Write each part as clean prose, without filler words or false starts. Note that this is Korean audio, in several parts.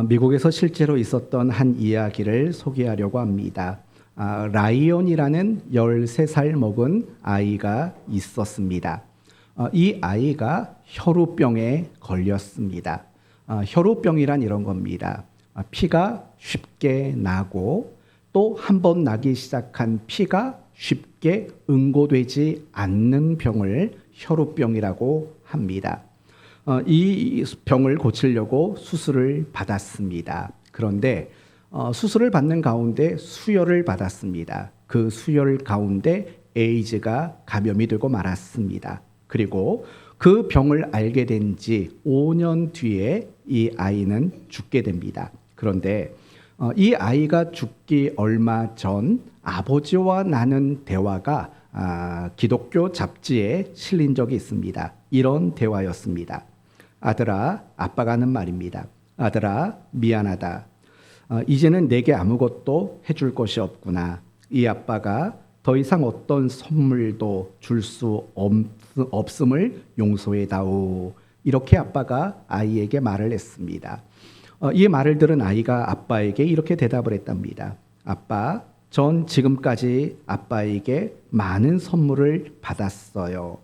미국에서 실제로 있었던 한 이야기를 소개하려고 합니다. 라이온이라는 13살 먹은 아이가 있었습니다. 이 아이가 혈우병에 걸렸습니다. 혈우병이란 이런 겁니다. 피가 쉽게 나고 또 한 번 나기 시작한 피가 쉽게 응고되지 않는 병을 혈우병이라고 합니다. 이 병을 고치려고 수술을 받았습니다. 그런데 수술을 받는 가운데 수혈을 받았습니다. 그 수혈 가운데 에이즈가 감염이 되고 말았습니다. 그리고 그 병을 알게 된 지 5년 뒤에 이 아이는 죽게 됩니다. 그런데 이 아이가 죽기 얼마 전 아버지와 나눈 대화가 기독교 잡지에 실린 적이 있습니다. 이런 대화였습니다. 아들아, 아빠가 하는 말입니다. 아들아, 미안하다. 이제는 내게 아무것도 해줄 것이 없구나. 이 아빠가 더 이상 어떤 선물도 줄 수 없음을 용서해다오. 이렇게 아빠가 아이에게 말을 했습니다. 이 말을 들은 아이가 아빠에게 이렇게 대답을 했답니다. 아빠, 전 지금까지 아빠에게 많은 선물을 받았어요.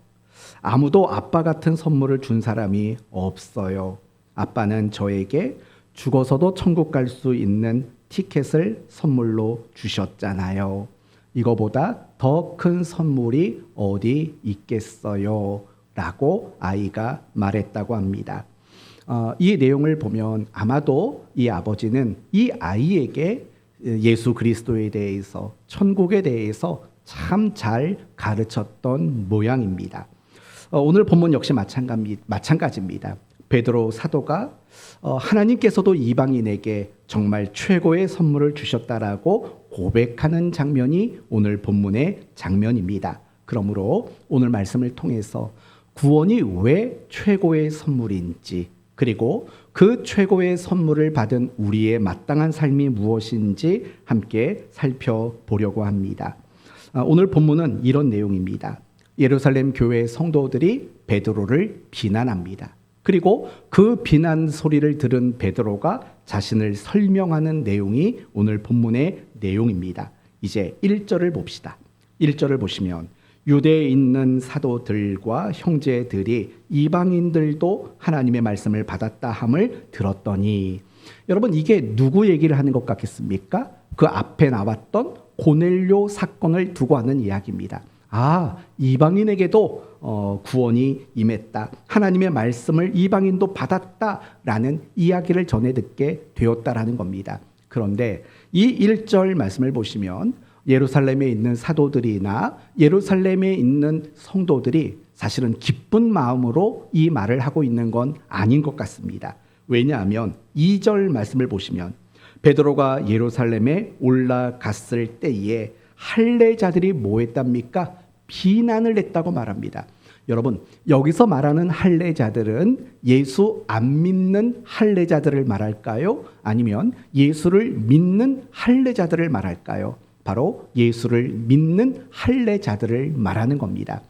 아무도 아빠 같은 선물을 준 사람이 없어요. 아빠는 저에게 죽어서도 천국 갈 수 있는 티켓을 선물로 주셨잖아요. 이거보다 더 큰 선물이 어디 있겠어요? 라고 아이가 말했다고 합니다. 이 내용을 보면 아마도 이 아버지는 이 아이에게 예수 그리스도에 대해서, 천국에 대해서 참 잘 가르쳤던 모양입니다. 오늘 본문 역시 마찬가지입니다. 베드로 사도가 하나님께서도 이방인에게 정말 최고의 선물을 주셨다라고 고백하는 장면이 오늘 본문의 장면입니다. 그러므로 오늘 말씀을 통해서 구원이 왜 최고의 선물인지, 그리고 그 최고의 선물을 받은 우리의 마땅한 삶이 무엇인지 함께 살펴보려고 합니다. 오늘 본문은 이런 내용입니다. 예루살렘 교회 성도들이 베드로를 비난합니다. 그리고 그 비난 소리를 들은 베드로가 자신을 설명하는 내용이 오늘 본문의 내용입니다. 이제 1절을 봅시다. 1절을 보시면 유대에 있는 사도들과 형제들이 이방인들도 하나님의 말씀을 받았다 함을 들었더니, 여러분 이게 누구 얘기를 하는 것 같겠습니까? 그 앞에 나왔던 고넬료 사건을 두고 하는 이야기입니다. 이방인에게도 구원이 임했다. 하나님의 말씀을 이방인도 받았다라는 이야기를 전해 듣게 되었다라는 겁니다. 그런데 이 1절 말씀을 보시면 예루살렘에 있는 사도들이나 예루살렘에 있는 성도들이 사실은 기쁜 마음으로 이 말을 하고 있는 건 아닌 것 같습니다. 왜냐하면 2절 말씀을 보시면 베드로가 예루살렘에 올라갔을 때에 할례자들이 뭐 했답니까? 비난을 했다고 말합니다. 여러분, 여기서 말하는 할례자들은 예수 안 믿는 할례자들을 말할까요? 아니면 예수를 믿는 할례자들을 말할까요? 바로 예수를 믿는 할례자들을 말하는 겁니다.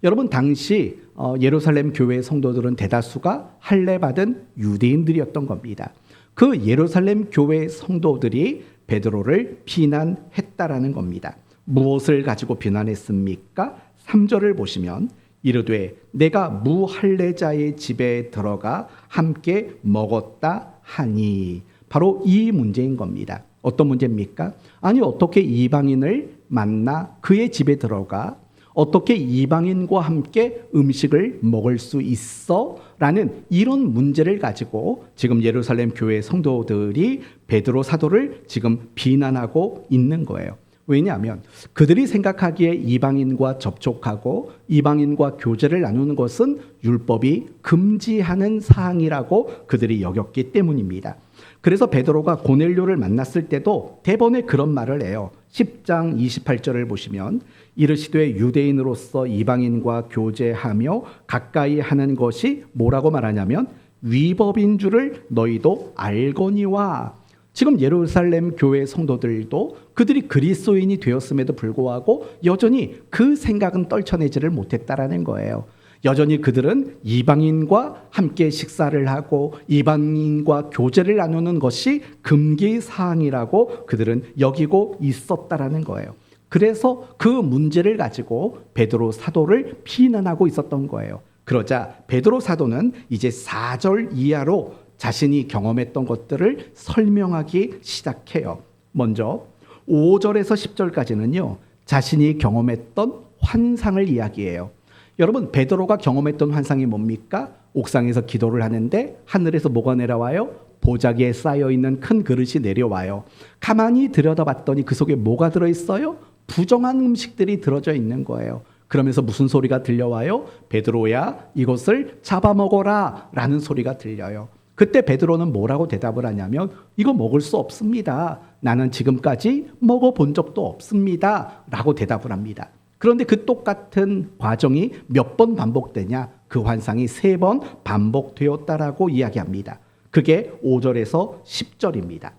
여러분, 당시 예루살렘 교회 성도들은 대다수가 할례받은 유대인들이었던 겁니다. 그 예루살렘 교회 성도들이 베드로를 비난했다라는 겁니다. 무엇을 가지고 비난했습니까? 3절을 보시면 이르되 내가 무할례자의 집에 들어가 함께 먹었다 하니, 바로 이 문제인 겁니다. 어떤 문제입니까? 아니, 어떻게 이방인을 만나 그의 집에 들어가 어떻게 이방인과 함께 음식을 먹을 수 있어? 라는 이런 문제를 가지고 지금 예루살렘 교회 성도들이 베드로 사도를 지금 비난하고 있는 거예요. 왜냐하면 그들이 생각하기에 이방인과 접촉하고 이방인과 교제를 나누는 것은 율법이 금지하는 사항이라고 그들이 여겼기 때문입니다. 그래서 베드로가 고넬료를 만났을 때도 대번에 그런 말을 해요. 10장 28절을 보시면 이르시되 유대인으로서 이방인과 교제하며 가까이 하는 것이 뭐라고 말하냐면 위법인 줄을 너희도 알거니와. 지금 예루살렘 교회 성도들도 그들이 그리스도인이 되었음에도 불구하고 여전히 그 생각은 떨쳐내지를 못했다라는 거예요. 여전히 그들은 이방인과 함께 식사를 하고 이방인과 교제를 나누는 것이 금기 사항이라고 그들은 여기고 있었다라는 거예요. 그래서 그 문제를 가지고 베드로 사도를 비난하고 있었던 거예요. 그러자 베드로 사도는 이제 4절 이하로 자신이 경험했던 것들을 설명하기 시작해요. 먼저 5절에서 10절까지는요, 자신이 경험했던 환상을 이야기해요. 여러분, 베드로가 경험했던 환상이 뭡니까? 옥상에서 기도를 하는데 하늘에서 뭐가 내려와요? 보자기에 쌓여있는 큰 그릇이 내려와요. 가만히 들여다봤더니 그 속에 뭐가 들어있어요? 부정한 음식들이 들어져 있는 거예요. 그러면서 무슨 소리가 들려와요? 베드로야, 이것을 잡아먹어라 라는 소리가 들려요. 그때 베드로는 뭐라고 대답을 하냐면, 이거 먹을 수 없습니다. 나는 지금까지 먹어본 적도 없습니다 라고 대답을 합니다. 그런데 그 똑같은 과정이 몇 번 반복되냐? 그 환상이 3번 반복되었다라고 이야기합니다. 그게 5절에서 10절입니다.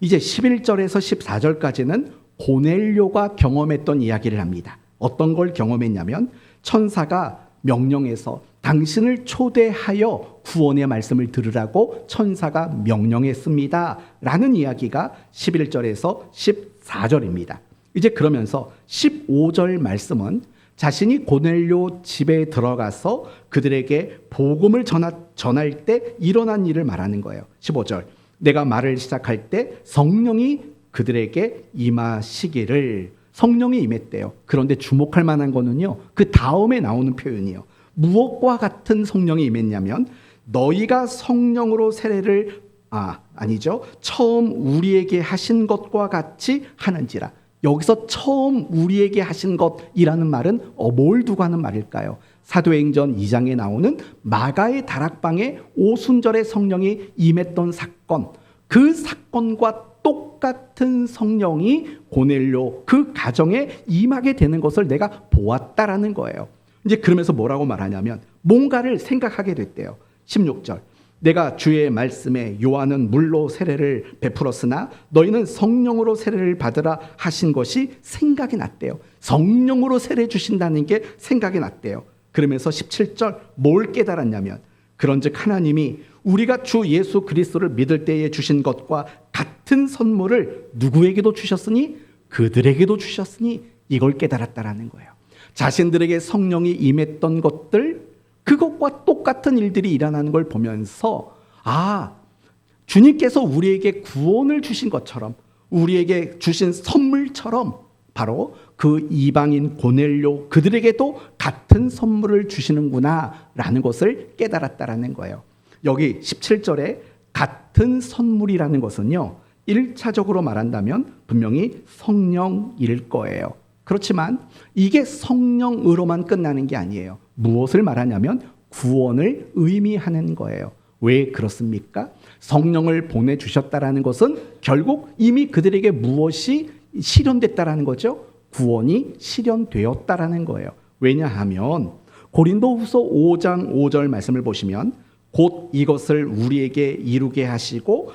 이제 11절에서 14절까지는 고넬료가 경험했던 이야기를 합니다. 어떤 걸 경험했냐면, 천사가 명령해서 당신을 초대하여 구원의 말씀을 들으라고 천사가 명령했습니다 라는 이야기가 11절에서 14절입니다. 이제 그러면서 15절 말씀은 자신이 고넬료 집에 들어가서 그들에게 복음을 전할 때 일어난 일을 말하는 거예요. 15절, 내가 말을 시작할 때 성령이 그들에게 임하시기를. 성령이 임했대요. 그런데 주목할 만한 거는요, 그 다음에 나오는 표현이요. 무엇과 같은 성령이 임했냐면, 너희가 성령으로 세례를 아니죠. 처음 우리에게 하신 것과 같이 하는지라. 여기서 처음 우리에게 하신 것이라는 말은 뭘 두고 하는 말일까요? 사도행전 2장에 나오는 마가의 다락방에 오순절에 성령이 임했던 사건, 그 사건과 똑같은 성령이 고넬료 그 가정에 임하게 되는 것을 내가 보았다라는 거예요. 이제 그러면서 뭐라고 말하냐면, 뭔가를 생각하게 됐대요. 16절, 내가 주의 말씀에 요한은 물로 세례를 베풀었으나 너희는 성령으로 세례를 받으라 하신 것이 생각이 났대요. 성령으로 세례 주신다는 게 생각이 났대요. 그러면서 17절 뭘 깨달았냐면, 그런즉 하나님이 우리가 주 예수 그리스도를 믿을 때에 주신 것과 같은 선물을 누구에게도 주셨으니 그들에게도 주셨으니 이걸 깨달았다라는 거예요. 자신들에게 성령이 임했던 것들, 그것과 똑같은 일들이 일어나는 걸 보면서, 주님께서 우리에게 구원을 주신 것처럼, 우리에게 주신 선물처럼 바로 그 이방인 고넬료 그들에게도 같은 선물을 주시는구나 라는 것을 깨달았다라는 거예요. 여기 17절에 같은 선물이라는 것은요, 1차적으로 말한다면 분명히 성령일 거예요. 그렇지만 이게 성령으로만 끝나는 게 아니에요. 무엇을 말하냐면 구원을 의미하는 거예요. 왜 그렇습니까? 성령을 보내주셨다라는 것은 결국 이미 그들에게 무엇이 실현됐다라는 거죠? 구원이 실현되었다라는 거예요. 왜냐하면 고린도후서 5장 5절 말씀을 보시면, 곧 이것을 우리에게 이루게 하시고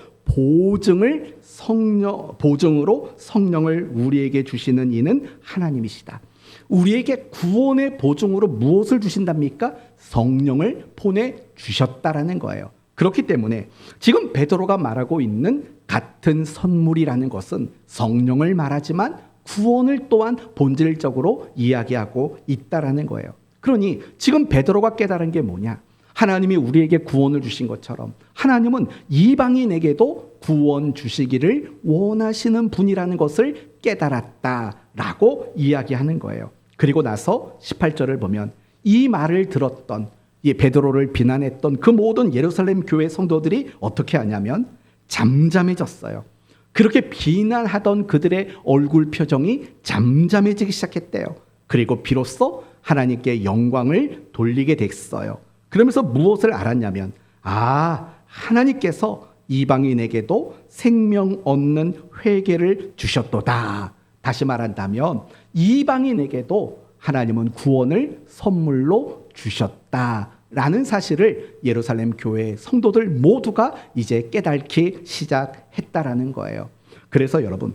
보증으로 성령을 우리에게 주시는 이는 하나님이시다. 우리에게 구원의 보증으로 무엇을 주신답니까? 성령을 보내주셨다라는 거예요. 그렇기 때문에 지금 베드로가 말하고 있는 같은 선물이라는 것은 성령을 말하지만 구원을 또한 본질적으로 이야기하고 있다라는 거예요. 그러니 지금 베드로가 깨달은 게 뭐냐? 하나님이 우리에게 구원을 주신 것처럼 하나님은 이방인에게도 구원 주시기를 원하시는 분이라는 것을 깨달았다라고 이야기하는 거예요. 그리고 나서 18절을 보면 이 말을 들었던, 베드로를 비난했던 그 모든 예루살렘 교회 성도들이 어떻게 하냐면 잠잠해졌어요. 그렇게 비난하던 그들의 얼굴 표정이 잠잠해지기 시작했대요. 그리고 비로소 하나님께 영광을 돌리게 됐어요. 그러면서 무엇을 알았냐면, 하나님께서 이방인에게도 생명 얻는 회개를 주셨도다. 다시 말한다면 이방인에게도 하나님은 구원을 선물로 주셨다라는 사실을 예루살렘 교회 성도들 모두가 이제 깨닫기 시작했다라는 거예요. 그래서 여러분,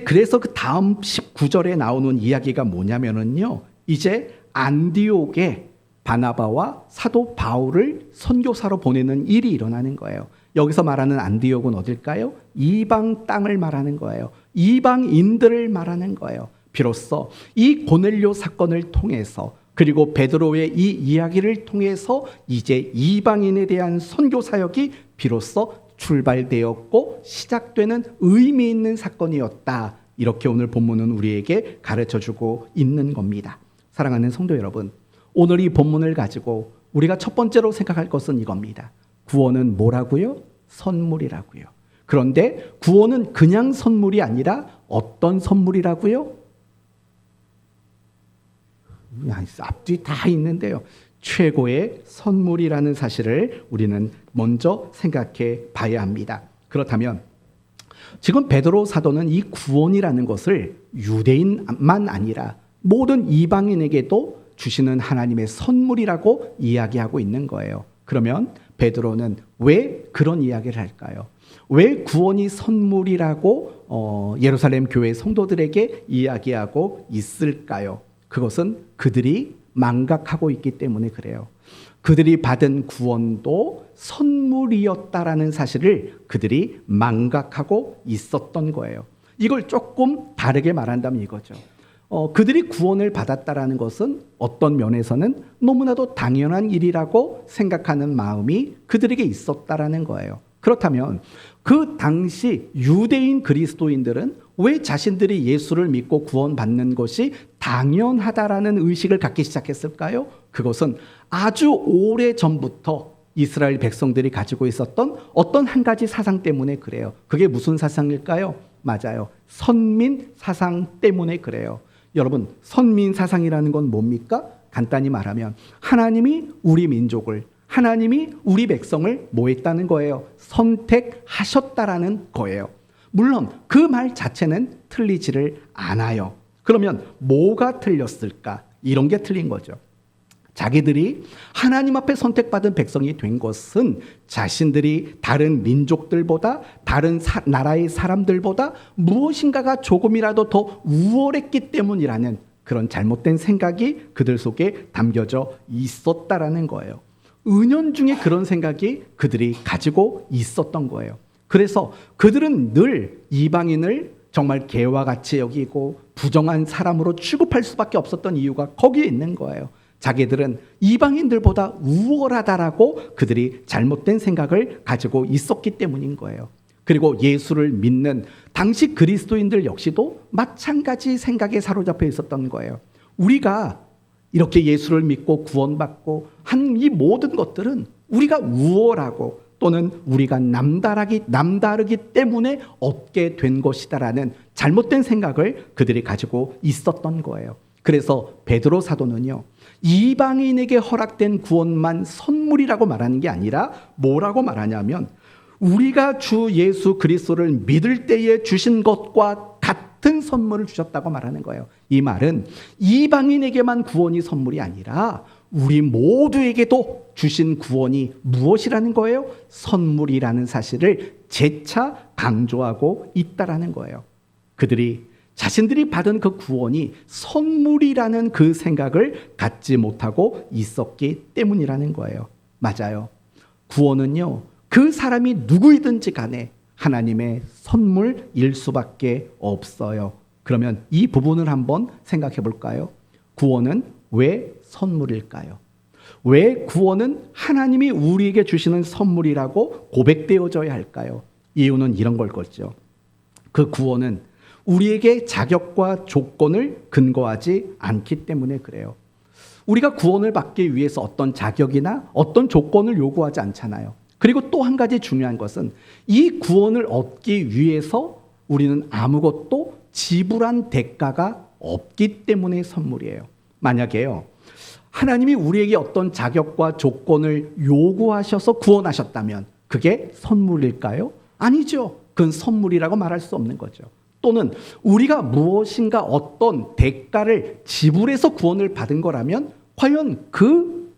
그래서 그 다음 19절에 나오는 이야기가 뭐냐면은요, 이제 안디옥에 바나바와 사도 바울을 선교사로 보내는 일이 일어나는 거예요. 여기서 말하는 안디옥은 어딜까요? 이방 땅을 말하는 거예요. 이방인들을 말하는 거예요. 비로소 이 고넬료 사건을 통해서, 그리고 베드로의 이 이야기를 통해서 이제 이방인에 대한 선교 사역이 비로소 출발되었고 시작되는 의미 있는 사건이었다. 이렇게 오늘 본문은 우리에게 가르쳐주고 있는 겁니다. 사랑하는 성도 여러분, 오늘 이 본문을 가지고 우리가 첫 번째로 생각할 것은 이겁니다. 구원은 뭐라고요? 선물이라고요. 그런데 구원은 그냥 선물이 아니라 어떤 선물이라고요? 앞뒤 다 있는데요. 최고의 선물이라는 사실을 우리는 먼저 생각해 봐야 합니다. 그렇다면 지금 베드로 사도는 이 구원이라는 것을 유대인만 아니라 모든 이방인에게도 주시는 하나님의 선물이라고 이야기하고 있는 거예요. 그러면 베드로는 왜 그런 이야기를 할까요? 왜 구원이 선물이라고 예루살렘 교회 성도들에게 이야기하고 있을까요? 그것은 그들이 망각하고 있기 때문에 그래요. 그들이 받은 구원도 선물이었다라는 사실을 그들이 망각하고 있었던 거예요. 이걸 조금 다르게 말한다면 이거죠. 그들이 구원을 받았다라는 것은 어떤 면에서는 너무나도 당연한 일이라고 생각하는 마음이 그들에게 있었다라는 거예요. 그렇다면 그 당시 유대인 그리스도인들은 왜 자신들이 예수를 믿고 구원받는 것이 당연하다라는 의식을 갖기 시작했을까요? 그것은 아주 오래 전부터 이스라엘 백성들이 가지고 있었던 어떤 한 가지 사상 때문에 그래요. 그게 무슨 사상일까요? 맞아요. 선민 사상 때문에 그래요. 여러분, 선민 사상이라는 건 뭡니까? 간단히 말하면 하나님이 우리 민족을, 하나님이 우리 백성을 뭐 했다는 거예요? 선택하셨다라는 거예요. 물론 그 말 자체는 틀리지를 않아요. 그러면 뭐가 틀렸을까? 이런 게 틀린 거죠. 자기들이 하나님 앞에 선택받은 백성이 된 것은 자신들이 다른 민족들보다, 다른 나라의 사람들보다 무엇인가가 조금이라도 더 우월했기 때문이라는 그런 잘못된 생각이 그들 속에 담겨져 있었다라는 거예요. 은연중에 그런 생각이 그들이 가지고 있었던 거예요. 그래서 그들은 늘 이방인을 정말 개와 같이 여기고 부정한 사람으로 취급할 수밖에 없었던 이유가 거기에 있는 거예요. 자기들은 이방인들보다 우월하다라고 그들이 잘못된 생각을 가지고 있었기 때문인 거예요. 그리고 예수를 믿는 당시 그리스도인들 역시도 마찬가지 생각에 사로잡혀 있었던 거예요. 우리가 이렇게 예수를 믿고 구원받고 한 이 모든 것들은 우리가 우월하고 또는 우리가 남다르기 때문에 얻게 된 것이다라는 잘못된 생각을 그들이 가지고 있었던 거예요. 그래서 베드로 사도는요, 이방인에게 허락된 구원만 선물이라고 말하는 게 아니라 뭐라고 말하냐면 우리가 주 예수 그리스도를 믿을 때에 주신 것과 같은 선물을 주셨다고 말하는 거예요. 이 말은 이방인에게만 구원이 선물이 아니라 우리 모두에게도 주신 구원이 무엇이라는 거예요? 선물이라는 사실을 재차 강조하고 있다라는 거예요. 그들이 자신들이 받은 그 구원이 선물이라는 그 생각을 갖지 못하고 있었기 때문이라는 거예요. 맞아요. 구원은요, 그 사람이 누구이든지 간에 하나님의 선물일 수밖에 없어요. 그러면 이 부분을 한번 생각해 볼까요? 구원은 왜 선물일까요? 왜 구원은 하나님이 우리에게 주시는 선물이라고 고백되어져야 할까요? 이유는 이런 걸 거죠. 그 구원은 우리에게 자격과 조건을 근거하지 않기 때문에 그래요. 우리가 구원을 받기 위해서 어떤 자격이나 어떤 조건을 요구하지 않잖아요. 그리고 또 한 가지 중요한 것은 이 구원을 얻기 위해서 우리는 아무것도 지불한 대가가 없기 때문에 선물이에요. 만약에요, 하나님이 우리에게 어떤 자격과 조건을 요구하셔서 구원하셨다면 그게 선물일까요? 아니죠. 그건 선물이라고 말할 수 없는 거죠. 또는 우리가 무엇인가 어떤 대가를 지불해서 구원을 받은 거라면 과연 그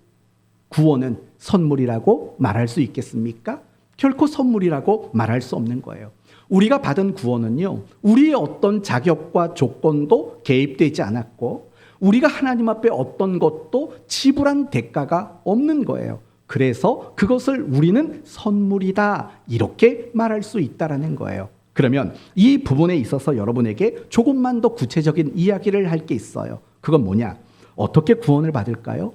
구원은 선물이라고 말할 수 있겠습니까? 결코 선물이라고 말할 수 없는 거예요. 우리가 받은 구원은요, 우리의 어떤 자격과 조건도 개입되지 않았고 우리가 하나님 앞에 어떤 것도 지불한 대가가 없는 거예요. 그래서 그것을 우리는 선물이다 이렇게 말할 수 있다라는 거예요. 그러면 이 부분에 있어서 여러분에게 조금만 더 구체적인 이야기를 할 게 있어요. 그건 뭐냐? 어떻게 구원을 받을까요?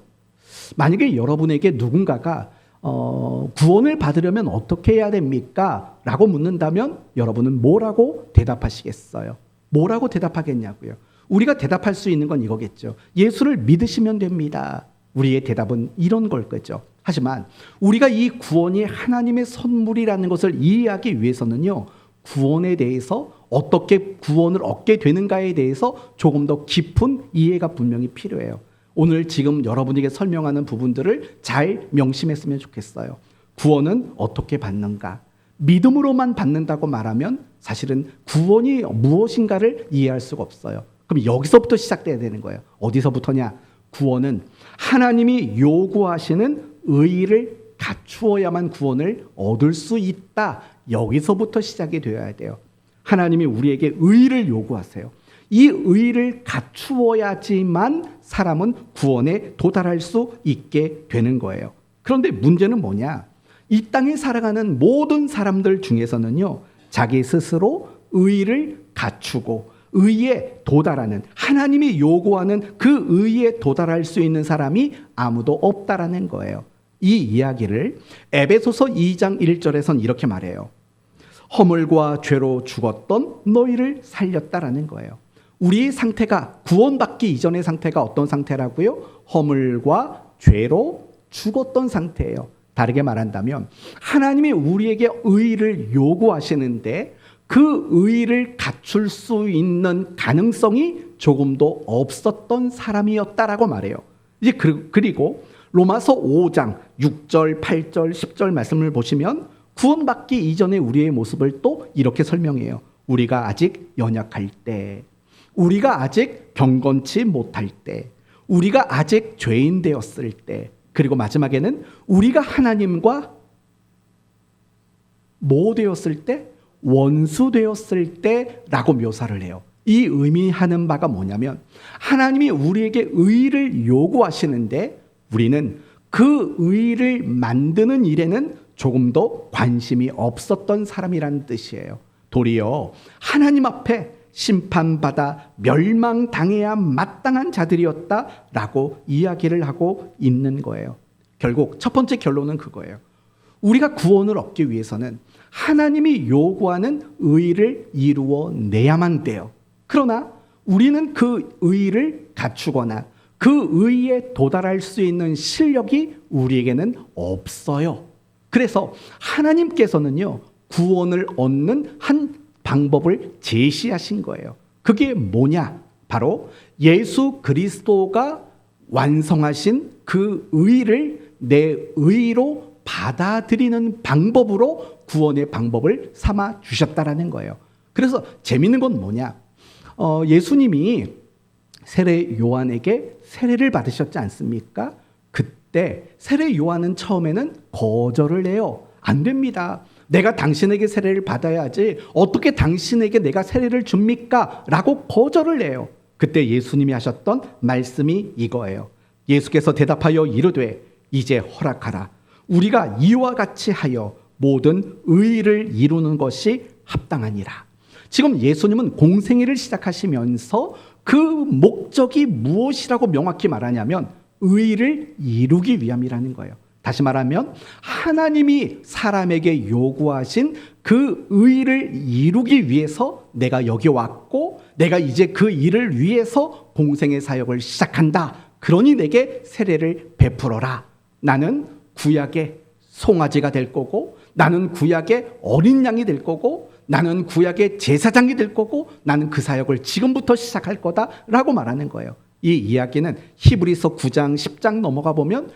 만약에 여러분에게 누군가가 구원을 받으려면 어떻게 해야 됩니까? 라고 묻는다면 여러분은 뭐라고 대답하시겠어요? 뭐라고 대답하겠냐고요? 우리가 대답할 수 있는 건 이거겠죠. 예수를 믿으시면 됩니다. 우리의 대답은 이런 걸 거죠. 하지만 우리가 이 구원이 하나님의 선물이라는 것을 이해하기 위해서는요, 구원에 대해서 어떻게 구원을 얻게 되는가에 대해서 조금 더 깊은 이해가 분명히 필요해요. 오늘 지금 여러분에게 설명하는 부분들을 잘 명심했으면 좋겠어요. 구원은 어떻게 받는가? 믿음으로만 받는다고 말하면 사실은 구원이 무엇인가를 이해할 수가 없어요. 그럼 여기서부터 시작돼야 되는 거예요. 어디서부터냐? 구원은 하나님이 요구하시는 의의를 갖추어야만 구원을 얻을 수 있다. 여기서부터 시작이 되어야 돼요. 하나님이 우리에게 의의를 요구하세요. 이 의의를 갖추어야지만 사람은 구원에 도달할 수 있게 되는 거예요. 그런데 문제는 뭐냐? 이 땅에 살아가는 모든 사람들 중에서는요, 자기 스스로 의의를 갖추고 의의에 도달하는, 하나님이 요구하는 그 의의에 도달할 수 있는 사람이 아무도 없다라는 거예요. 이 이야기를 에베소서 2장 1절에선 이렇게 말해요. 허물과 죄로 죽었던 너희를 살렸다라는 거예요. 우리의 상태가, 구원받기 이전의 상태가 어떤 상태라고요? 허물과 죄로 죽었던 상태예요. 다르게 말한다면 하나님이 우리에게 의의를 요구하시는데 그 의의를 갖출 수 있는 가능성이 조금도 없었던 사람이었다라고 말해요. 이제 그리고 로마서 5장 6절, 8절, 10절 말씀을 보시면 구원받기 이전의 우리의 모습을 또 이렇게 설명해요. 우리가 아직 연약할 때, 우리가 아직 경건치 못할 때, 우리가 아직 죄인 되었을 때, 그리고 마지막에는 우리가 하나님과 뭐 되었을 때? 원수 되었을 때라고 묘사를 해요. 이 의미하는 바가 뭐냐면 하나님이 우리에게 의의를 요구하시는데 우리는 그 의의를 만드는 일에는 조금 더 관심이 없었던 사람이라는 뜻이에요. 도리어 하나님 앞에 심판받아 멸망당해야 마땅한 자들이었다라고 이야기를 하고 있는 거예요. 결국 첫 번째 결론은 그거예요. 우리가 구원을 얻기 위해서는 하나님이 요구하는 의의를 이루어내야만 돼요. 그러나 우리는 그 의의를 갖추거나 그 의의에 도달할 수 있는 실력이 우리에게는 없어요. 그래서 하나님께서는요, 구원을 얻는 한 방법을 제시하신 거예요. 그게 뭐냐? 바로 예수 그리스도가 완성하신 그 의의를 내 의의로 받아들이는 방법으로 구원의 방법을 삼아 주셨다라는 거예요. 그래서 재밌는 건 뭐냐? 예수님이 세례 요한에게 세례를 받으셨지 않습니까? 그때 세례 요한은 처음에는 거절을 해요. 안 됩니다. 내가 당신에게 세례를 받아야지 어떻게 당신에게 내가 세례를 줍니까? 라고 거절을 해요. 그때 예수님이 하셨던 말씀이 이거예요. 예수께서 대답하여 이르되 이제 허락하라. 우리가 이와 같이 하여 모든 의의를 이루는 것이 합당하니라. 지금 예수님은 공생애를 시작하시면서 그 목적이 무엇이라고 명확히 말하냐면 의의를 이루기 위함이라는 거예요. 다시 말하면 하나님이 사람에게 요구하신 그 의의를 이루기 위해서 내가 여기 왔고 내가 이제 그 일을 위해서 공생의 사역을 시작한다. 그러니 내게 세례를 베풀어라. 나는 구약의 송아지가 될 거고 나는 구약의 어린 양이 될 거고 나는 구약의 제사장이 될 거고 나는 그 사역을 지금부터 시작할 거다라고 말하는 거예요. 이 이야기는 히브리서 9장 10장 넘어가 보면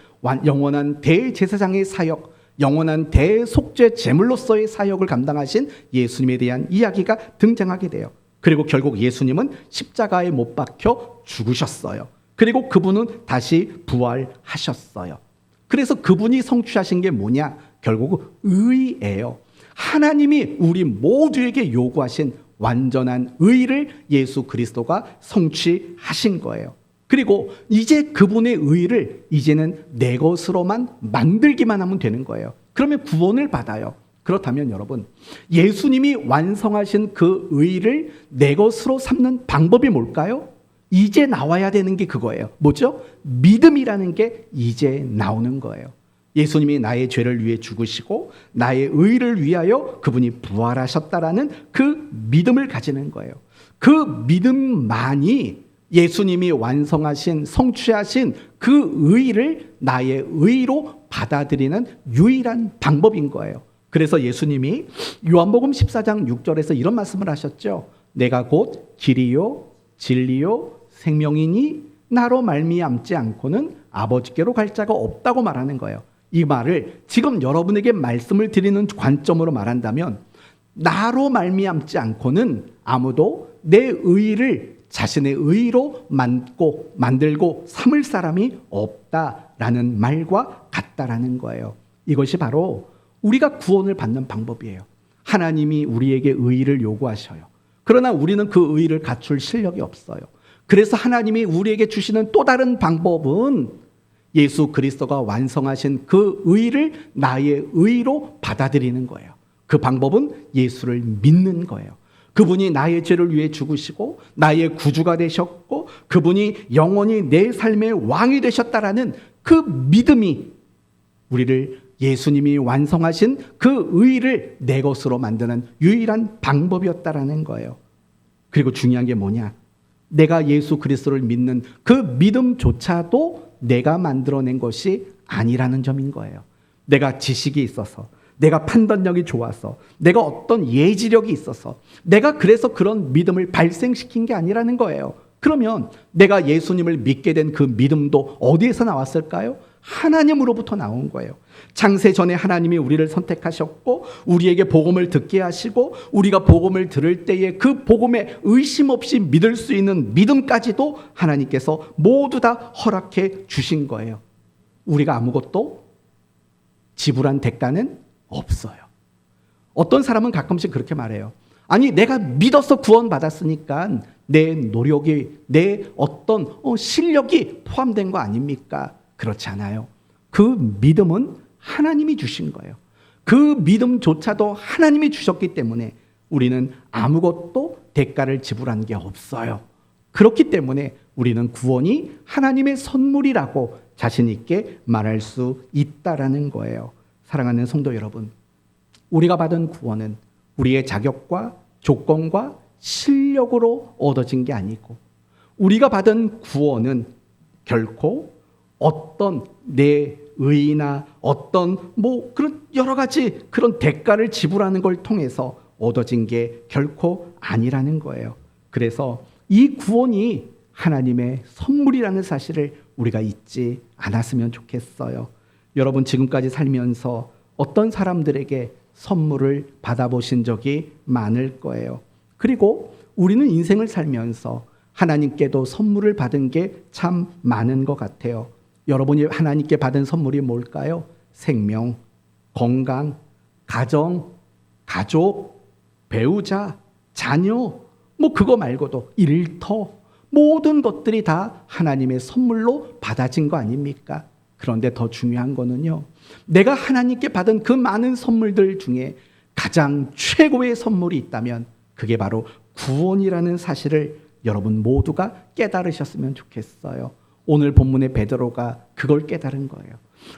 영원한 대제사장의 사역, 영원한 대속죄 제물로서의 사역을 감당하신 예수님에 대한 이야기가 등장하게 돼요. 그리고 결국 예수님은 십자가에 못 박혀 죽으셨어요. 그리고 그분은 다시 부활하셨어요. 그래서 그분이 성취하신 게 뭐냐? 결국 의예요. 하나님이 우리 모두에게 요구하신 완전한 의를 예수 그리스도가 성취하신 거예요. 그리고 이제 그분의 의를 이제는 내 것으로만 만들기만 하면 되는 거예요. 그러면 구원을 받아요. 그렇다면 여러분, 예수님이 완성하신 그 의를 내 것으로 삼는 방법이 뭘까요? 이제 나와야 되는 게 그거예요. 뭐죠? 믿음이라는 게 이제 나오는 거예요. 예수님이 나의 죄를 위해 죽으시고 나의 의를 위하여 그분이 부활하셨다라는 그 믿음을 가지는 거예요. 그 믿음만이 예수님이 완성하신, 성취하신 그 의를 나의 의로 받아들이는 유일한 방법인 거예요. 그래서 예수님이 요한복음 14장 6절에서 이런 말씀을 하셨죠. 내가 곧 길이요 진리요 생명이니 나로 말미암지 않고는 아버지께로 갈 자가 없다고 말하는 거예요. 이 말을 지금 여러분에게 말씀을 드리는 관점으로 말한다면 나로 말미암지 않고는 아무도 내 의를 자신의 의로 만들고 삼을 사람이 없다라는 말과 같다라는 거예요. 이것이 바로 우리가 구원을 받는 방법이에요. 하나님이 우리에게 의를 요구하셔요. 그러나 우리는 그 의를 갖출 실력이 없어요. 그래서 하나님이 우리에게 주시는 또 다른 방법은 예수 그리스도가 완성하신 그 의를 나의 의로 받아들이는 거예요. 그 방법은 예수를 믿는 거예요. 그분이 나의 죄를 위해 죽으시고 나의 구주가 되셨고 그분이 영원히 내 삶의 왕이 되셨다라는 그 믿음이 우리를 예수님이 완성하신 그 의를 내 것으로 만드는 유일한 방법이었다라는 거예요. 그리고 중요한 게 뭐냐? 내가 예수 그리스도를 믿는 그 믿음조차도 내가 만들어낸 것이 아니라는 점인 거예요. 내가 지식이 있어서, 내가 판단력이 좋아서, 내가 어떤 예지력이 있어서, 내가 그래서 그런 믿음을 발생시킨 게 아니라는 거예요. 그러면 내가 예수님을 믿게 된 그 믿음도 어디에서 나왔을까요? 하나님으로부터 나온 거예요. 창세 전에 하나님이 우리를 선택하셨고 우리에게 복음을 듣게 하시고 우리가 복음을 들을 때에 그 복음에 의심 없이 믿을 수 있는 믿음까지도 하나님께서 모두 다 허락해 주신 거예요. 우리가 아무것도 지불한 대가는 없어요. 어떤 사람은 가끔씩 그렇게 말해요. 아니 내가 믿어서 구원받았으니까 내 노력이 내 어떤 실력이 포함된 거 아닙니까? 그렇지 않아요. 그 믿음은 하나님이 주신 거예요. 그 믿음조차도 하나님이 주셨기 때문에 우리는 아무것도 대가를 지불한 게 없어요. 그렇기 때문에 우리는 구원이 하나님의 선물이라고 자신 있게 말할 수 있다라는 거예요. 사랑하는 성도 여러분, 우리가 받은 구원은 우리의 자격과 조건과 실력으로 얻어진 게 아니고 우리가 받은 구원은 결코 어떤 내 의나 어떤 그런 여러 가지 그런 대가를 지불하는 걸 통해서 얻어진 게 결코 아니라는 거예요. 그래서 이 구원이 하나님의 선물이라는 사실을 우리가 잊지 않았으면 좋겠어요. 여러분 지금까지 살면서 어떤 사람들에게 선물을 받아보신 적이 많을 거예요. 그리고 우리는 인생을 살면서 하나님께도 선물을 받은 게 참 많은 것 같아요. 여러분이 하나님께 받은 선물이 뭘까요? 생명, 건강, 가정, 가족, 배우자, 자녀, 그거 말고도 일터, 모든 것들이 다 하나님의 선물로 받아진 거 아닙니까? 그런데 더 중요한 거는요, 내가 하나님께 받은 그 많은 선물들 중에 가장 최고의 선물이 있다면 그게 바로 구원이라는 사실을 여러분 모두가 깨달으셨으면 좋겠어요. 오늘 본문의 베드로가 그걸 깨달은 거예요.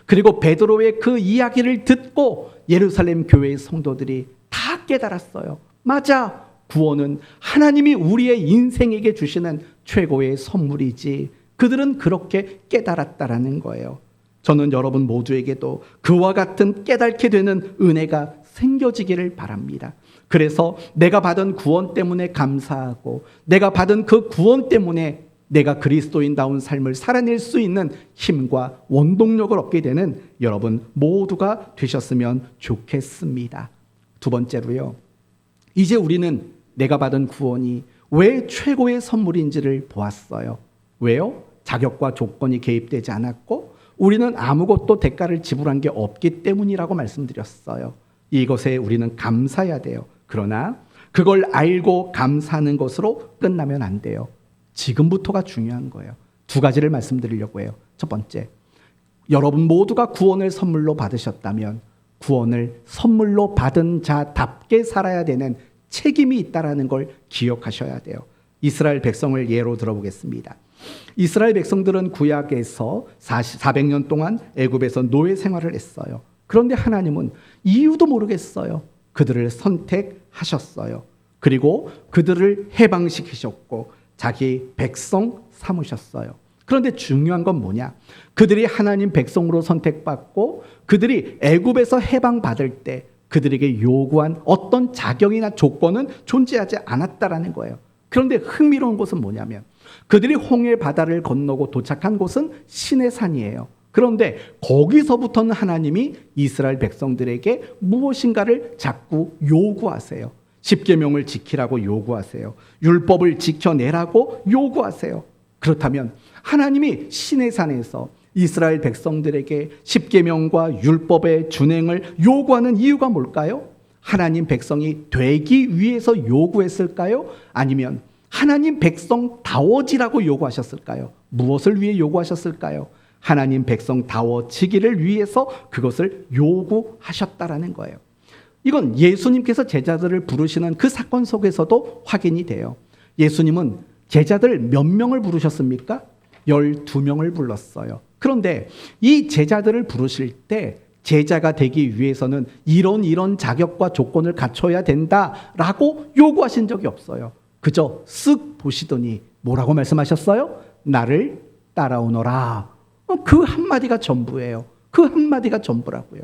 그리고 베드로의 그 이야기를 듣고 예루살렘 교회의 성도들이 다 깨달았어요. 맞아, 구원은 하나님이 우리의 인생에게 주시는 최고의 선물이지. 그들은 그렇게 깨달았다라는 거예요. 저는 여러분 모두에게도 그와 같은 깨닫게 되는 은혜가 생겨지기를 바랍니다. 그래서 내가 받은 구원 때문에 감사하고 내가 받은 그 구원 때문에 내가 그리스도인다운 삶을 살아낼 수 있는 힘과 원동력을 얻게 되는 여러분 모두가 되셨으면 좋겠습니다. 두 번째로요, 이제 우리는 내가 받은 구원이 왜 최고의 선물인지를 보았어요. 왜요? 자격과 조건이 개입되지 않았고 우리는 아무것도 대가를 지불한 게 없기 때문이라고 말씀드렸어요. 이것에 우리는 감사해야 돼요. 그러나 그걸 알고 감사하는 것으로 끝나면 안 돼요. 지금부터가 중요한 거예요. 두 가지를 말씀드리려고 해요. 첫 번째, 여러분 모두가 구원을 선물로 받으셨다면 구원을 선물로 받은 자답게 살아야 되는 책임이 있다는 걸 기억하셔야 돼요. 이스라엘 백성을 예로 들어보겠습니다. 이스라엘 백성들은 구약에서 400년 동안 애굽에서 노예 생활을 했어요. 그런데 하나님은 이유도 모르겠어요. 그들을 선택하셨어요. 그리고 그들을 해방시키셨고 자기 백성 삼으셨어요. 그런데 중요한 건 뭐냐? 그들이 하나님 백성으로 선택받고 그들이 애굽에서 해방받을 때 그들에게 요구한 어떤 자격이나 조건은 존재하지 않았다라는 거예요. 그런데 흥미로운 것은 뭐냐면 그들이 홍해 바다를 건너고 도착한 곳은 시내 산이에요. 그런데 거기서부터는 하나님이 이스라엘 백성들에게 무엇인가를 자꾸 요구하세요. 십계명을 지키라고 요구하세요. 율법을 지켜내라고 요구하세요. 그렇다면 하나님이 시내산에서 이스라엘 백성들에게 십계명과 율법의 준행을 요구하는 이유가 뭘까요? 하나님 백성이 되기 위해서 요구했을까요? 아니면 하나님 백성다워지라고 요구하셨을까요? 무엇을 위해 요구하셨을까요? 하나님 백성다워지기를 위해서 그것을 요구하셨다라는 거예요. 이건 예수님께서 제자들을 부르시는 그 사건 속에서도 확인이 돼요. 예수님은 제자들 몇 명을 부르셨습니까? 12명을 불렀어요. 그런데 이 제자들을 부르실 때 제자가 되기 위해서는 이런 자격과 조건을 갖춰야 된다라고 요구하신 적이 없어요. 그저 쓱 보시더니 뭐라고 말씀하셨어요? 나를 따라오너라. 그 한마디가 전부예요. 그 한마디가 전부라고요.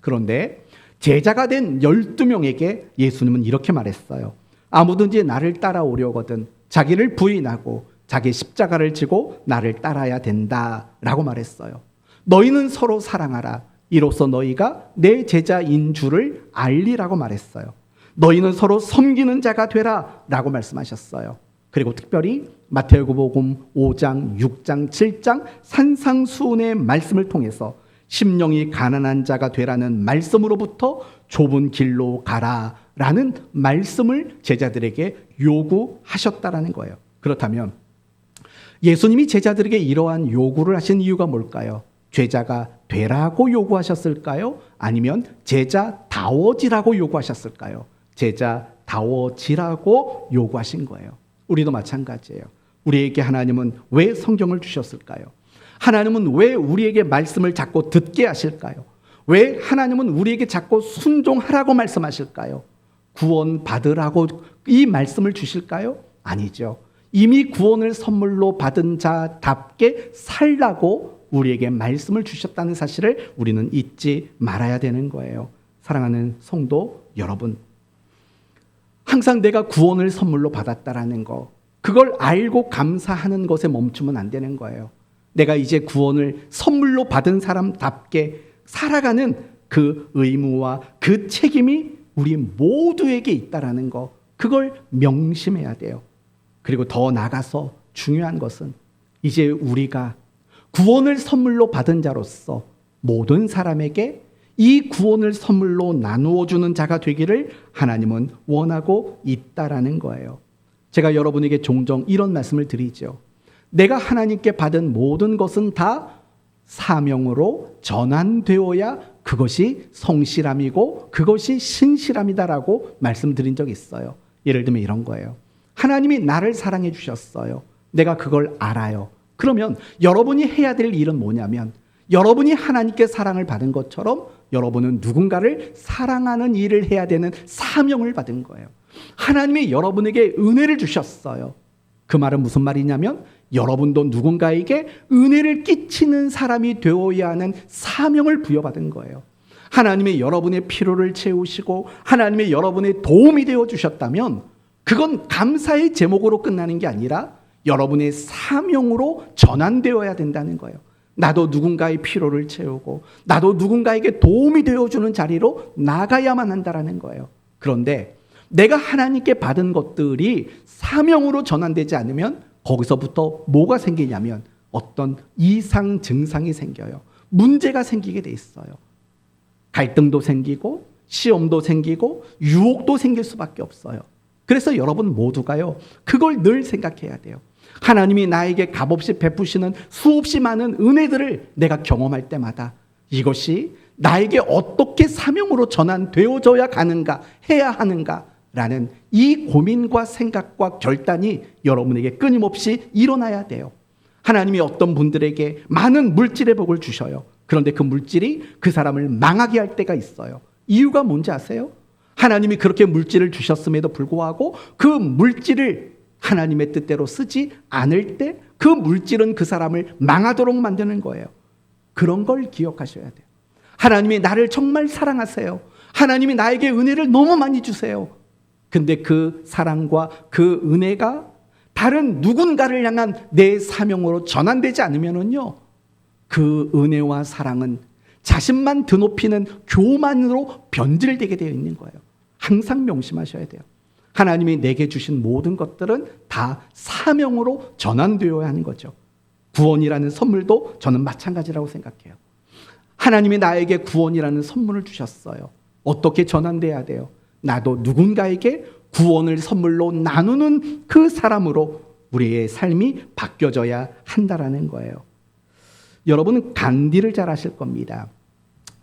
그런데 제자가 된 12명에게 예수님은 이렇게 말했어요. 아무든지 나를 따라오려거든 자기를 부인하고 자기 십자가를 지고 나를 따라야 된다라고 말했어요. 너희는 서로 사랑하라. 이로써 너희가 내 제자인 줄을 알리라고 말했어요. 너희는 서로 섬기는 자가 되라 라고 말씀하셨어요. 그리고 특별히 마태복음 5장, 6장, 7장 산상수훈의 말씀을 통해서 심령이 가난한 자가 되라는 말씀으로부터 좁은 길로 가라라는 말씀을 제자들에게 요구하셨다라는 거예요. 그렇다면 예수님이 제자들에게 이러한 요구를 하신 이유가 뭘까요? 제자가 되라고 요구하셨을까요? 아니면 제자다워지라고 요구하셨을까요? 제자다워지라고 요구하신 거예요. 우리도 마찬가지예요. 우리에게 하나님은 왜 성경을 주셨을까요? 하나님은 왜 우리에게 말씀을 자꾸 듣게 하실까요? 왜 하나님은 우리에게 자꾸 순종하라고 말씀하실까요? 구원 받으라고 이 말씀을 주실까요? 아니죠. 이미 구원을 선물로 받은 자답게 살라고 우리에게 말씀을 주셨다는 사실을 우리는 잊지 말아야 되는 거예요. 사랑하는 성도 여러분, 항상 내가 구원을 선물로 받았다라는 거, 그걸 알고 감사하는 것에 멈추면 안 되는 거예요. 내가 이제 구원을 선물로 받은 사람답게 살아가는 그 의무와 그 책임이 우리 모두에게 있다라는 거, 그걸 명심해야 돼요. 그리고 더 나아가서 중요한 것은 이제 우리가 구원을 선물로 받은 자로서 모든 사람에게 이 구원을 선물로 나누어 주는 자가 되기를 하나님은 원하고 있다라는 거예요. 제가 여러분에게 종종 이런 말씀을 드리죠. 내가 하나님께 받은 모든 것은 다 사명으로 전환되어야 그것이 성실함이고 그것이 신실함이다라고 말씀드린 적이 있어요. 예를 들면 이런 거예요. 하나님이 나를 사랑해 주셨어요. 내가 그걸 알아요. 그러면 여러분이 해야 될 일은 뭐냐면 여러분이 하나님께 사랑을 받은 것처럼 여러분은 누군가를 사랑하는 일을 해야 되는 사명을 받은 거예요. 하나님이 여러분에게 은혜를 주셨어요. 그 말은 무슨 말이냐면 여러분도 누군가에게 은혜를 끼치는 사람이 되어야 하는 사명을 부여받은 거예요. 하나님이 여러분의 필요를 채우시고 하나님이 여러분의 도움이 되어 주셨다면 그건 감사의 제목으로 끝나는 게 아니라 여러분의 사명으로 전환되어야 된다는 거예요. 나도 누군가의 필요를 채우고 나도 누군가에게 도움이 되어주는 자리로 나가야만 한다는 거예요. 그런데 내가 하나님께 받은 것들이 사명으로 전환되지 않으면 거기서부터 뭐가 생기냐면 어떤 이상 증상이 생겨요. 문제가 생기게 돼 있어요. 갈등도 생기고 시험도 생기고 유혹도 생길 수밖에 없어요. 그래서 여러분 모두가요, 그걸 늘 생각해야 돼요. 하나님이 나에게 값없이 베푸시는 수없이 많은 은혜들을 내가 경험할 때마다 이것이 나에게 어떻게 사명으로 전환되어져야 가는가, 해야 하는가라는 이 고민과 생각과 결단이 여러분에게 끊임없이 일어나야 돼요. 하나님이 어떤 분들에게 많은 물질의 복을 주셔요. 그런데 그 물질이 그 사람을 망하게 할 때가 있어요. 이유가 뭔지 아세요? 하나님이 그렇게 물질을 주셨음에도 불구하고 그 물질을 하나님의 뜻대로 쓰지 않을 때 그 물질은 그 사람을 망하도록 만드는 거예요. 그런 걸 기억하셔야 돼요. 하나님이 나를 정말 사랑하세요. 하나님이 나에게 은혜를 너무 많이 주세요. 근데 그 사랑과 그 은혜가 다른 누군가를 향한 내 사명으로 전환되지 않으면은요, 그 은혜와 사랑은 자신만 드높이는 교만으로 변질되게 되어 있는 거예요. 항상 명심하셔야 돼요. 하나님이 내게 주신 모든 것들은 다 사명으로 전환되어야 하는 거죠. 구원이라는 선물도 저는 마찬가지라고 생각해요. 하나님이 나에게 구원이라는 선물을 주셨어요. 어떻게 전환돼야 돼요? 나도 누군가에게 구원을 선물로 나누는 그 사람으로 우리의 삶이 바뀌어져야 한다라는 거예요. 여러분은 간디를 잘 아실 겁니다.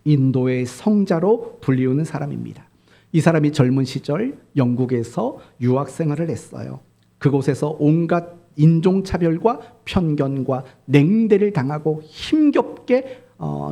인도의 성자로 불리우는 사람입니다. 이 사람이 젊은 시절 영국에서 유학 생활을 했어요. 그곳에서 온갖 인종차별과 편견과 냉대를 당하고 힘겹게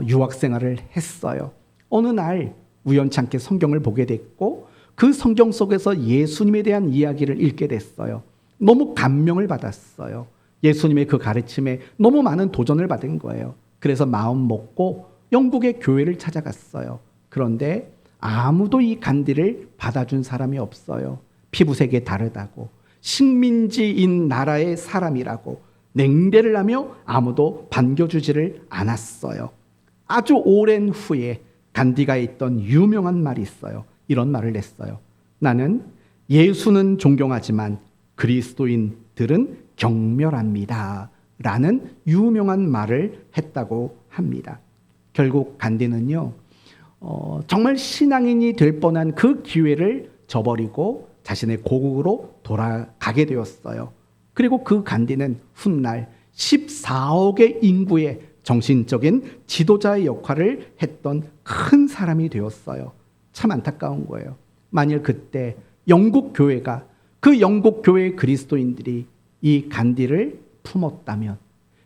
유학 생활을 했어요. 어느 날 우연찮게 성경을 보게 됐고 그 성경 속에서 예수님에 대한 이야기를 읽게 됐어요. 너무 감명을 받았어요. 예수님의 그 가르침에 너무 많은 도전을 받은 거예요. 그래서 마음 먹고 영국의 교회를 찾아갔어요. 그런데 아무도 이 간디를 받아준 사람이 없어요. 피부색이 다르다고, 식민지인 나라의 사람이라고 냉대를 하며 아무도 반겨주지를 않았어요. 아주 오랜 후에 간디가 했던 유명한 말이 있어요. 이런 말을 냈어요. 나는 예수는 존경하지만 그리스도인들은 경멸합니다. 라는 유명한 말을 했다고 합니다. 결국 간디는요, 정말 신앙인이 될 뻔한 그 기회를 저버리고 자신의 고국으로 돌아가게 되었어요. 그리고 그 간디는 훗날 14억의 인구의 정신적인 지도자의 역할을 했던 큰 사람이 되었어요. 참 안타까운 거예요. 만일 그때 영국 교회가, 그 영국 교회의 그리스도인들이 이 간디를 품었다면,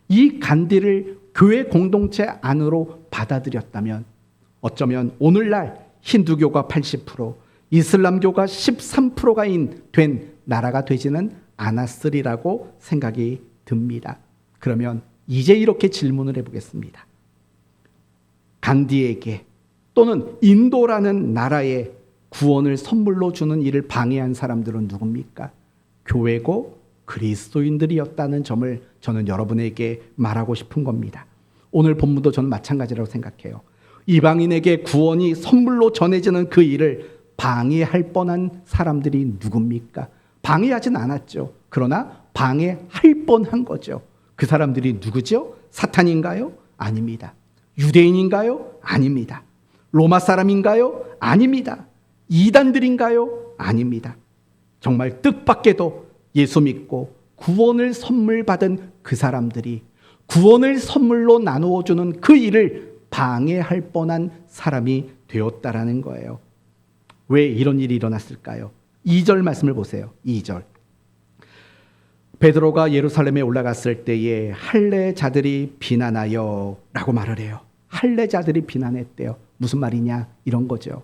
이 간디를 교회 공동체 안으로 받아들였다면 어쩌면 오늘날 힌두교가 80%, 이슬람교가 13%가 된 나라가 되지는 않았으리라고 생각이 듭니다. 그러면 이제 이렇게 질문을 해보겠습니다. 간디에게 또는 인도라는 나라에 구원을 선물로 주는 일을 방해한 사람들은 누굽니까? 교회고 그리스도인들이었다는 점을 저는 여러분에게 말하고 싶은 겁니다. 오늘 본문도 저는 마찬가지라고 생각해요. 이방인에게 구원이 선물로 전해지는 그 일을 방해할 뻔한 사람들이 누굽니까? 방해하진 않았죠. 그러나 방해할 뻔한 거죠. 그 사람들이 누구죠? 사탄인가요? 아닙니다. 유대인인가요? 아닙니다. 로마 사람인가요? 아닙니다. 이단들인가요? 아닙니다. 정말 뜻밖에도 예수 믿고 구원을 선물 받은 그 사람들이 구원을 선물로 나누어 주는 그 일을 방해할 뻔한 사람이 되었다라는 거예요. 왜 이런 일이 일어났을까요? 2절 말씀을 보세요. 2절. 베드로가 예루살렘에 올라갔을 때에 할례자들이 비난하여 라고 말을 해요. 할례자들이 비난했대요. 무슨 말이냐? 이런 거죠.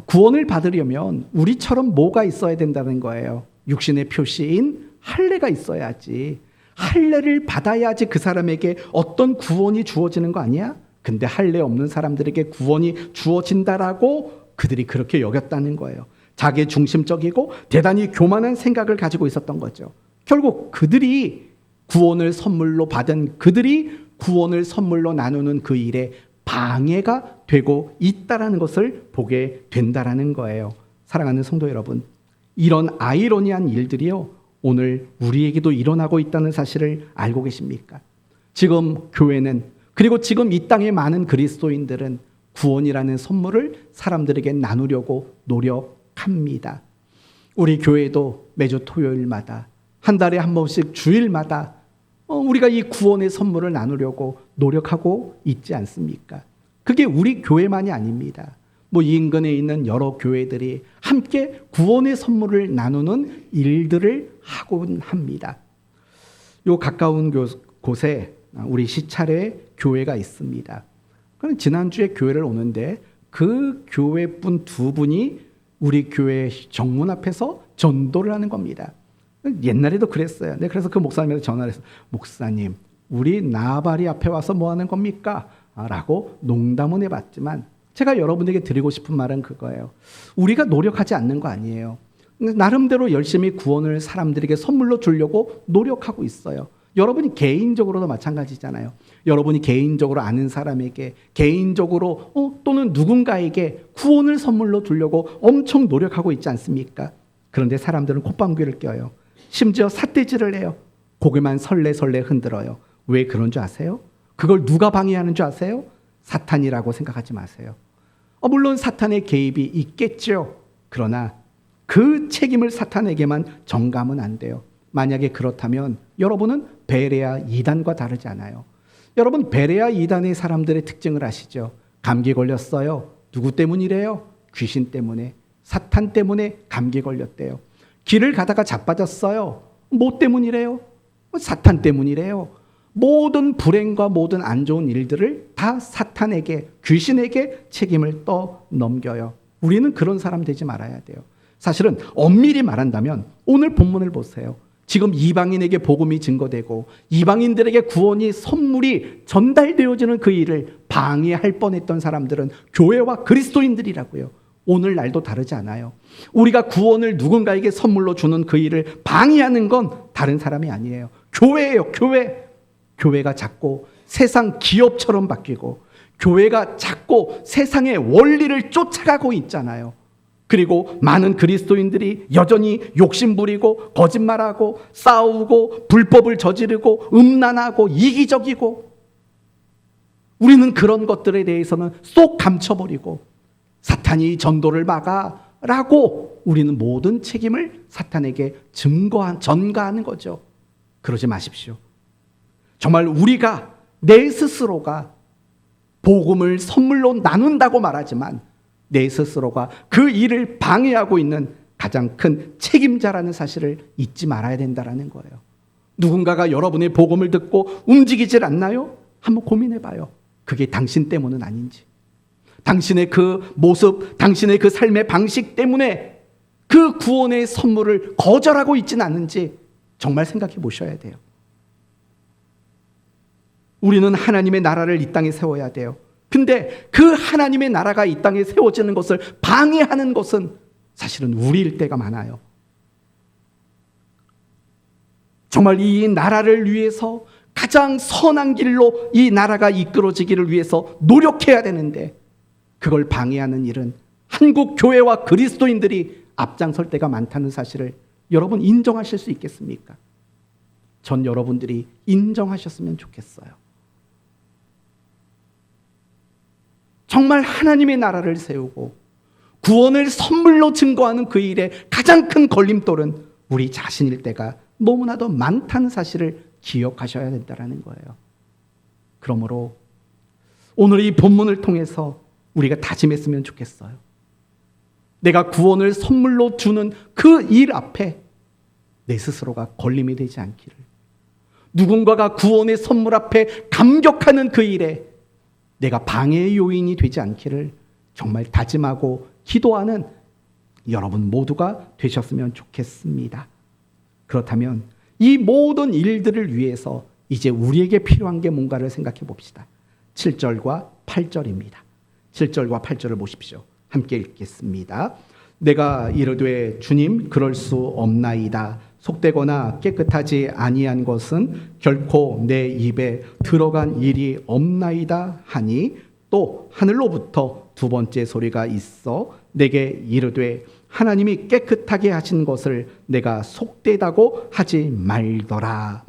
구원을 받으려면 우리처럼 뭐가 있어야 된다는 거예요. 육신의 표시인 할례가 있어야지. 할례를 받아야지 그 사람에게 어떤 구원이 주어지는 거 아니야? 근데 할례 없는 사람들에게 구원이 주어진다라고 그들이 그렇게 여겼다는 거예요. 자기 중심적이고 대단히 교만한 생각을 가지고 있었던 거죠. 결국 그들이 구원을 선물로 받은 그들이 구원을 선물로 나누는 그 일에 방해가 되고 있다라는 것을 보게 된다라는 거예요. 사랑하는 성도 여러분, 이런 아이러니한 일들이요, 오늘 우리에게도 일어나고 있다는 사실을 알고 계십니까? 지금 교회는, 그리고 지금 이 땅의 많은 그리스도인들은 구원이라는 선물을 사람들에게 나누려고 노력합니다. 우리 교회도 매주 토요일마다 한 달에 한 번씩 주일마다 우리가 이 구원의 선물을 나누려고 노력하고 있지 않습니까? 그게 우리 교회만이 아닙니다. 이 인근에 있는 여러 교회들이 함께 구원의 선물을 나누는 일들을 하곤 합니다. 요 가까운 곳에 우리 시찰에 교회가 있습니다. 그럼 지난주에 교회를 오는데 그 교회분 두 분이 우리 교회 정문 앞에서 전도를 하는 겁니다. 옛날에도 그랬어요. 그래서 그 목사님한테 전화를 해서 목사님, 우리 나발이 앞에 와서 뭐 하는 겁니까? 라고 농담은 해봤지만 제가 여러분에게 드리고 싶은 말은 그거예요. 우리가 노력하지 않는 거 아니에요. 나름대로 열심히 구원을 사람들에게 선물로 주려고 노력하고 있어요. 여러분이 개인적으로도 마찬가지잖아요. 여러분이 개인적으로 아는 사람에게, 개인적으로 또는 누군가에게 구원을 선물로 주려고 엄청 노력하고 있지 않습니까? 그런데 사람들은 콧방귀를 껴요. 심지어 삿대질을 해요. 고개만 설레설레 흔들어요. 왜 그런 줄 아세요? 그걸 누가 방해하는 줄 아세요? 사탄이라고 생각하지 마세요. 물론 사탄의 개입이 있겠죠. 그러나 그 책임을 사탄에게만 전가하면 안 돼요. 만약에 그렇다면 여러분은 베레아 2단과 다르지 않아요. 여러분 베레아 2단의 사람들의 특징을 아시죠? 감기 걸렸어요. 누구 때문이래요? 귀신 때문에, 사탄 때문에 감기 걸렸대요. 길을 가다가 자빠졌어요. 뭐 때문이래요? 사탄 때문이래요. 모든 불행과 모든 안 좋은 일들을 다 사탄에게, 귀신에게 책임을 떠넘겨요. 우리는 그런 사람 되지 말아야 돼요. 사실은 엄밀히 말한다면 오늘 본문을 보세요. 지금 이방인에게 복음이 증거되고 이방인들에게 구원이 선물이 전달되어지는 그 일을 방해할 뻔했던 사람들은 교회와 그리스도인들이라고요. 오늘날도 다르지 않아요. 우리가 구원을 누군가에게 선물로 주는 그 일을 방해하는 건 다른 사람이 아니에요. 교회예요. 교회가 자꾸 세상 기업처럼 바뀌고 교회가 자꾸 세상의 원리를 쫓아가고 있잖아요. 그리고 많은 그리스도인들이 여전히 욕심부리고 거짓말하고 싸우고 불법을 저지르고 음란하고 이기적이고 우리는 그런 것들에 대해서는 쏙 감춰버리고 사탄이 전도를 막아라고 우리는 모든 책임을 사탄에게 전가하는 거죠. 그러지 마십시오. 정말 우리가 내 스스로가 복음을 선물로 나눈다고 말하지만 내 스스로가 그 일을 방해하고 있는 가장 큰 책임자라는 사실을 잊지 말아야 된다는 거예요. 누군가가 여러분의 복음을 듣고 움직이질 않나요? 한번 고민해봐요. 그게 당신 때문은 아닌지. 당신의 그 모습, 당신의 그 삶의 방식 때문에 그 구원의 선물을 거절하고 있지는 않은지 정말 생각해 보셔야 돼요. 우리는 하나님의 나라를 이 땅에 세워야 돼요. 근데 그 하나님의 나라가 이 땅에 세워지는 것을 방해하는 것은 사실은 우리일 때가 많아요. 정말 이 나라를 위해서 가장 선한 길로 이 나라가 이끌어지기를 위해서 노력해야 되는데 그걸 방해하는 일은 한국 교회와 그리스도인들이 앞장설 때가 많다는 사실을 여러분 인정하실 수 있겠습니까? 전 여러분들이 인정하셨으면 좋겠어요. 정말 하나님의 나라를 세우고 구원을 선물로 증거하는 그 일에 가장 큰 걸림돌은 우리 자신일 때가 너무나도 많다는 사실을 기억하셔야 된다는 거예요. 그러므로 오늘 이 본문을 통해서 우리가 다짐했으면 좋겠어요. 내가 구원을 선물로 주는 그 일 앞에 내 스스로가 걸림이 되지 않기를, 누군가가 구원의 선물 앞에 감격하는 그 일에 내가 방해의 요인이 되지 않기를 정말 다짐하고 기도하는 여러분 모두가 되셨으면 좋겠습니다. 그렇다면 이 모든 일들을 위해서 이제 우리에게 필요한 게 뭔가를 생각해 봅시다. 7절과 8절입니다. 7절과 8절을 보십시오. 함께 읽겠습니다. 내가 이르되 주님 그럴 수 없나이다. 속되거나 깨끗하지 아니한 것은 결코 내 입에 들어간 일이 없나이다 하니 또 하늘로부터 두 번째 소리가 있어 내게 이르되 하나님이 깨끗하게 하신 것을 내가 속되다고 하지 말라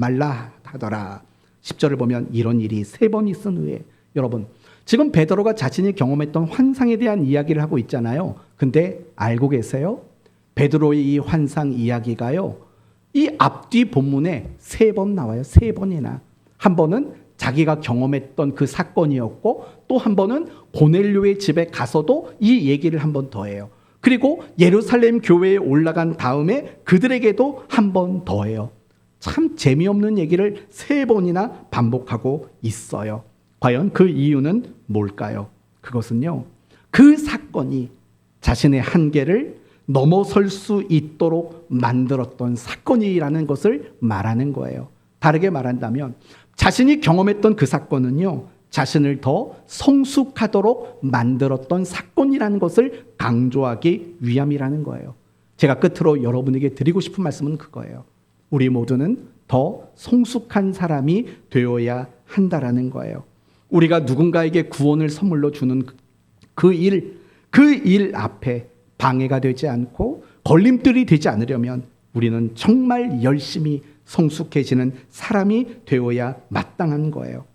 하더라. 10절을 보면 이런 일이 3번 있은 후에, 여러분 지금 베드로가 자신이 경험했던 환상에 대한 이야기를 하고 있잖아요. 근데 알고 계세요? 베드로의 이 환상 이야기가요, 이 앞뒤 본문에 3번 나와요. 3번이나. 한 번은 자기가 경험했던 그 사건이었고 또 한 번은 고넬료의 집에 가서도 이 얘기를 한 번 더 해요. 그리고 예루살렘 교회에 올라간 다음에 그들에게도 한 번 더 해요. 참 재미없는 얘기를 3번이나 반복하고 있어요. 과연 그 이유는 뭘까요? 그것은요, 그 사건이 자신의 한계를 넘어설 수 있도록 만들었던 사건이라는 것을 말하는 거예요. 다르게 말한다면 자신이 경험했던 그 사건은요, 자신을 더 성숙하도록 만들었던 사건이라는 것을 강조하기 위함이라는 거예요. 제가 끝으로 여러분에게 드리고 싶은 말씀은 그거예요. 우리 모두는 더 성숙한 사람이 되어야 한다라는 거예요. 우리가 누군가에게 구원을 선물로 주는 그 일 앞에 방해가 되지 않고 걸림돌이 되지 않으려면 우리는 정말 열심히 성숙해지는 사람이 되어야 마땅한 거예요.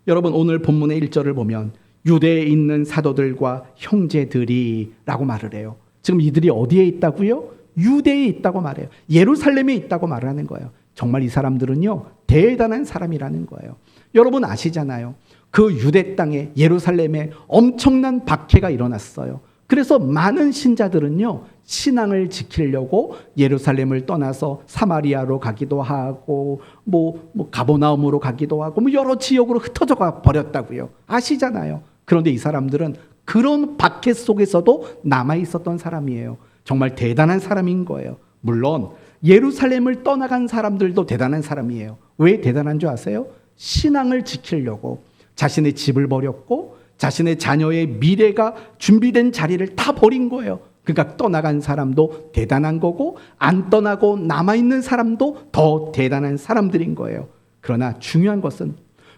여러분, 오늘 본문의 1절을 보면 유대에 있는 사도들과 형제들이 라고 말을 해요. 지금 이들이 어디에 있다고요? 유대에 있다고 말해요. 예루살렘에 있다고 말하는 거예요. 정말 이 사람들은요, 대단한 사람이라는 거예요. 여러분 아시잖아요. 그 유대 땅에, 예루살렘에 엄청난 박해가 일어났어요. 그래서 많은 신자들은요, 신앙을 지키려고 예루살렘을 떠나서 사마리아로 가기도 하고 가버나움으로 가기도 하고 여러 지역으로 흩어져 가 버렸다고요. 아시잖아요. 그런데 이 사람들은 그런 박해 속에서도 남아 있었던 사람이에요. 정말 대단한 사람인 거예요. 물론 예루살렘을 떠나간 사람들도 대단한 사람이에요. 왜 대단한 줄 아세요? 신앙을 지키려고 자신의 집을 버렸고 자신의 자녀의 미래가 준비된 자리를 다 버린 거예요. 그러니까 떠나간 사람도 대단한 거고 안 떠나고 남아있는 사람도 더 대단한 사람들인 거예요. 그러나 중요한 것은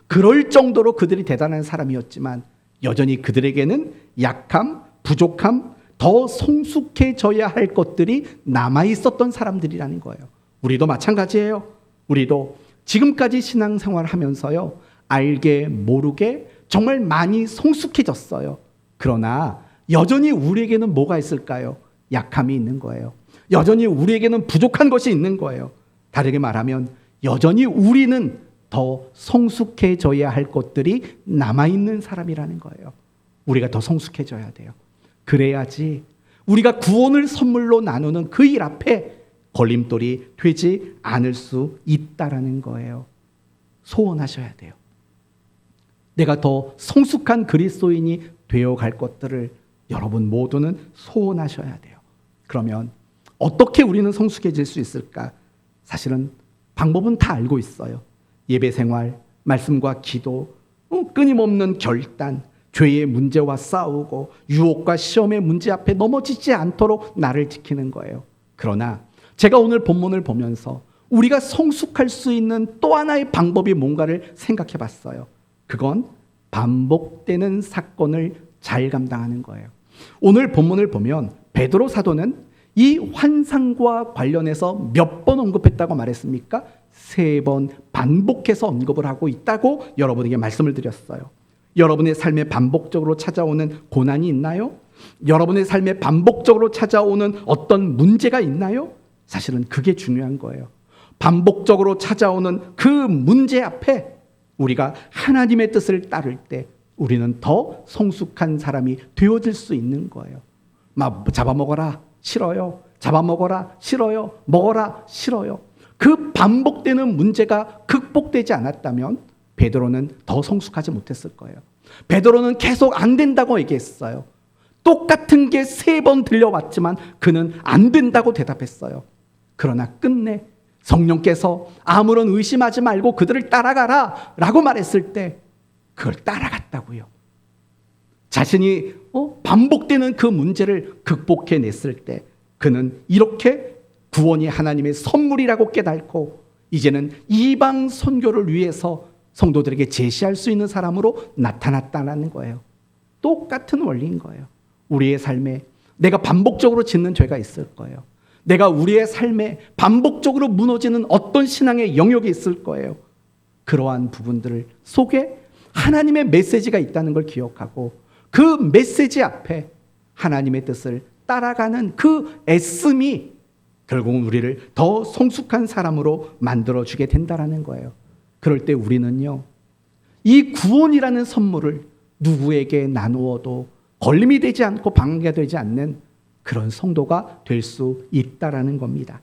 그럴 정도로 그들이 대단한 사람이었지만 여전히 그들에게는 약함, 부족함, 더 성숙해져야 할 것들이 남아있었던 사람들이라는 거예요. 우리도 마찬가지예요. 우리도 지금까지 신앙생활 하면서요, 알게 모르게 정말 많이 성숙해졌어요. 그러나 여전히 우리에게는 뭐가 있을까요? 약함이 있는 거예요. 여전히 우리에게는 부족한 것이 있는 거예요. 다르게 말하면 여전히 우리는 더 성숙해져야 할 것들이 남아있는 사람이라는 거예요. 우리가 더 성숙해져야 돼요. 그래야지 우리가 구원을 선물로 나누는 그 일 앞에 걸림돌이 되지 않을 수 있다라는 거예요. 소원하셔야 돼요. 내가 더 성숙한 그리스도인이 되어갈 것들을 여러분 모두는 소원하셔야 돼요. 그러면 어떻게 우리는 성숙해질 수 있을까? 사실은 방법은 다 알고 있어요. 예배 생활, 말씀과 기도, 끊임없는 결단, 죄의 문제와 싸우고 유혹과 시험의 문제 앞에 넘어지지 않도록 나를 지키는 거예요. 그러나 제가 오늘 본문을 보면서 우리가 성숙할 수 있는 또 하나의 방법이 뭔가를 생각해 봤어요. 그건 반복되는 사건을 잘 감당하는 거예요. 오늘 본문을 보면 베드로 사도는 이 환상과 관련해서 몇 번 언급했다고 말했습니까? 3번 반복해서 언급을 하고 있다고 여러분에게 말씀을 드렸어요. 여러분의 삶에 반복적으로 찾아오는 고난이 있나요? 여러분의 삶에 반복적으로 찾아오는 어떤 문제가 있나요? 사실은 그게 중요한 거예요. 반복적으로 찾아오는 그 문제 앞에 우리가 하나님의 뜻을 따를 때 우리는 더 성숙한 사람이 되어질 수 있는 거예요. 막 잡아먹어라, 싫어요. 잡아먹어라, 싫어요. 먹어라, 싫어요. 그 반복되는 문제가 극복되지 않았다면 베드로는 더 성숙하지 못했을 거예요. 베드로는 계속 안 된다고 얘기했어요. 똑같은 게 3번 들려왔지만 그는 안 된다고 대답했어요. 그러나 끝내 성령께서 아무런 의심하지 말고 그들을 따라가라 라고 말했을 때 그걸 따라갔다고요. 자신이 반복되는 그 문제를 극복해냈을 때 그는 이렇게 구원이 하나님의 선물이라고 깨닫고 이제는 이방 선교를 위해서 성도들에게 제시할 수 있는 사람으로 나타났다는 거예요. 똑같은 원리인 거예요. 우리의 삶에 내가 반복적으로 짓는 죄가 있을 거예요. 내가 우리의 삶에 반복적으로 무너지는 어떤 신앙의 영역이 있을 거예요. 그러한 부분들 속에 하나님의 메시지가 있다는 걸 기억하고 그 메시지 앞에 하나님의 뜻을 따라가는 그 애씀이 결국은 우리를 더 성숙한 사람으로 만들어주게 된다라는 거예요. 그럴 때 우리는요, 이 구원이라는 선물을 누구에게 나누어도 걸림이 되지 않고 방해가 되지 않는 그런 성도가 될 수 있다라는 겁니다.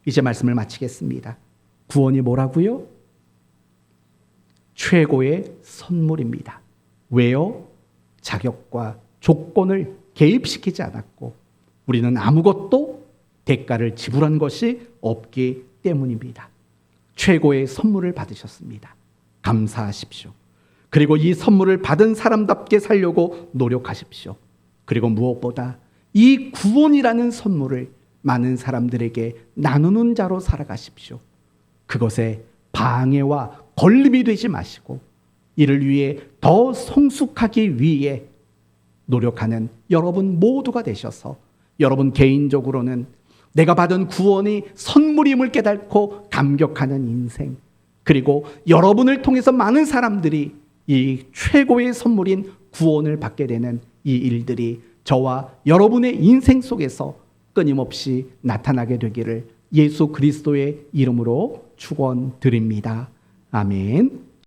이제 말씀을 마치겠습니다. 구원이 뭐라고요? 최고의 선물입니다. 왜요? 자격과 조건을 개입시키지 않았고 우리는 아무것도 대가를 지불한 것이 없기 때문입니다. 최고의 선물을 받으셨습니다. 감사하십시오. 그리고 이 선물을 받은 사람답게 살려고 노력하십시오. 그리고 무엇보다 이 구원이라는 선물을 많은 사람들에게 나누는 자로 살아가십시오. 그것에 방해와 걸림이 되지 마시고 이를 위해 더 성숙하기 위해 노력하는 여러분 모두가 되셔서 여러분 개인적으로는 내가 받은 구원이 선물임을 깨닫고 감격하는 인생, 그리고 여러분을 통해서 많은 사람들이 이 최고의 선물인 구원을 받게 되는 이 일들이 저와 여러분의 인생 속에서 끊임없이 나타나게 되기를 예수 그리스도의 이름으로 축원드립니다. 아멘.